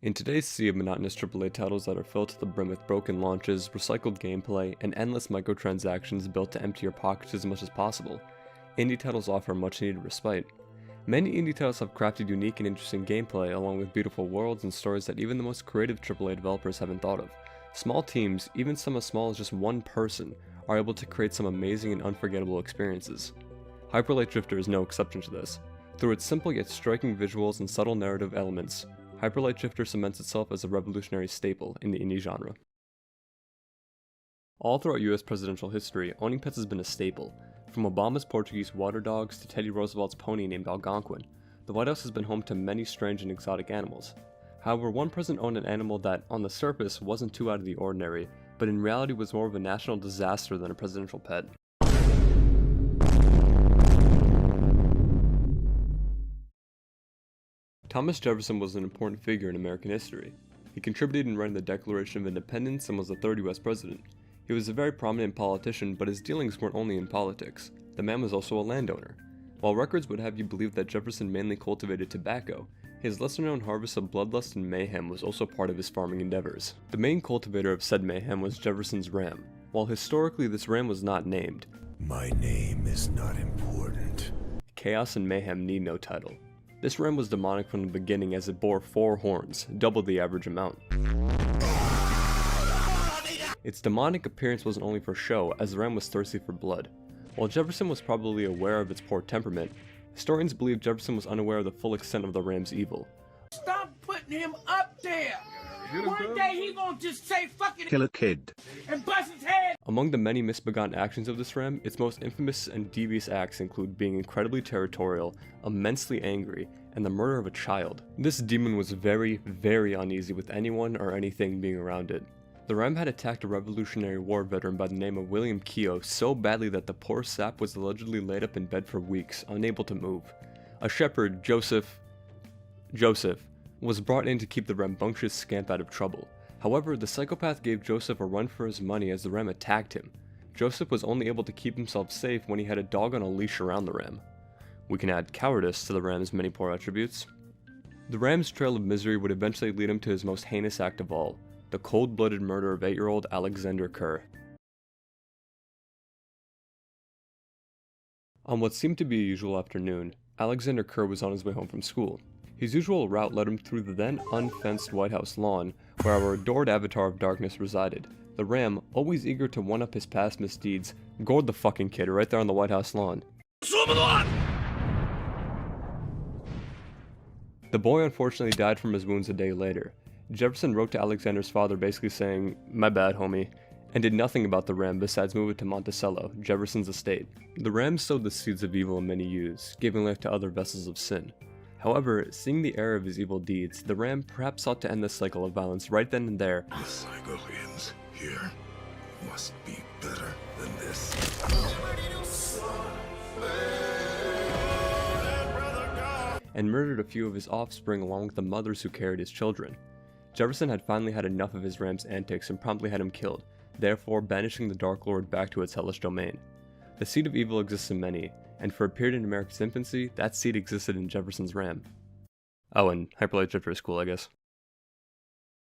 In today's sea of monotonous AAA titles that are filled to the brim with broken launches, recycled gameplay, and endless microtransactions built to empty your pockets as much as possible, indie titles offer much needed respite. Many indie titles have crafted unique and interesting gameplay along with beautiful worlds and stories that even the most creative AAA developers haven't thought of. Small teams, even some as small as just one person, are able to create some amazing and unforgettable experiences. Hyper Light Drifter is no exception to this. Through its simple yet striking visuals and subtle narrative elements, Hyper Light Drifter cements itself as a revolutionary staple in the indie genre. All throughout US presidential history, owning pets has been a staple. From Obama's Portuguese water dogs to Teddy Roosevelt's pony named Algonquin, the White House has been home to many strange and exotic animals. However, one president owned an animal that, on the surface, wasn't too out of the ordinary, but in reality was more of a national disaster than a presidential pet. Thomas Jefferson was an important figure in American history. He contributed in writing the Declaration of Independence and was the third US president. He was a very prominent politician, but his dealings weren't only in politics. The man was also a landowner. While records would have you believe that Jefferson mainly cultivated tobacco, his lesser-known harvest of bloodlust and mayhem was also part of his farming endeavors. The main cultivator of said mayhem was Jeffersons Ram. While historically this ram was not named, "My name is not important." Chaos and mayhem need no title. This ram was demonic from the beginning as it bore 4 horns, double the average amount. Its demonic appearance wasn't only for show, as the ram was thirsty for blood. While Jefferson was probably aware of its poor temperament, historians believe Jefferson was unaware of the full extent of the ram's evil. Stop putting him up there! One day he gonna just say fucking Kill a kid and bust his head! Among the many misbegotten actions of this ram, its most infamous and devious acts include being incredibly territorial, immensely angry, and the murder of a child. This demon was very, very uneasy with anyone or anything being around it. The ram had attacked a Revolutionary War veteran by the name of William Keogh so badly that the poor sap was allegedly laid up in bed for weeks, unable to move. A shepherd, Joseph, was brought in to keep the rambunctious scamp out of trouble. However, the psychopath gave Joseph a run for his money as the ram attacked him. Joseph was only able to keep himself safe when he had a dog on a leash around the ram. We can add cowardice to the ram's many poor attributes. The ram's trail of misery would eventually lead him to his most heinous act of all, the cold-blooded murder of 8-year-old Alexander Kerr. On what seemed to be a usual afternoon, Alexander Kerr was on his way home from school. His usual route led him through the then unfenced White House lawn, where our adored avatar of darkness resided. The ram, always eager to one-up his past misdeeds, gored the fucking kid right there on the White House lawn. The boy unfortunately died from his wounds a day later. Jefferson wrote to Alexander's father basically saying, "My bad, homie," and did nothing about the ram besides move it to Monticello, Jefferson's estate. The ram sowed the seeds of evil in many youths, giving life to other vessels of sin. However, seeing the error of his evil deeds, the ram perhaps sought to end this cycle of violence right then and there. The cycle ends here. Must be better than this. And murdered a few of his offspring along with the mothers who carried his children. Jefferson had finally had enough of his ram's antics and promptly had him killed, therefore banishing the Dark Lord back to its hellish domain. The seed of evil exists in many, and for a period in America's infancy, that seed existed in Jefferson's ram. Oh, and Hyper Light Drifter is cool, I guess.